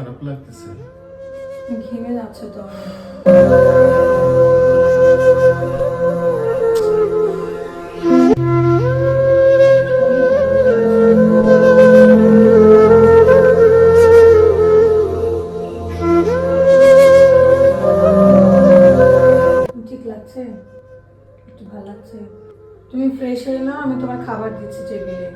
খারাপ লাগতেছে। ঘেমে যাচ্ছে তো। ঠিক লাগছে? একটু ভালো লাগছে? তুমি ফ্রেশ হয়ে নাও, আমি তোমার খাবার দিচ্ছি টেবিলে।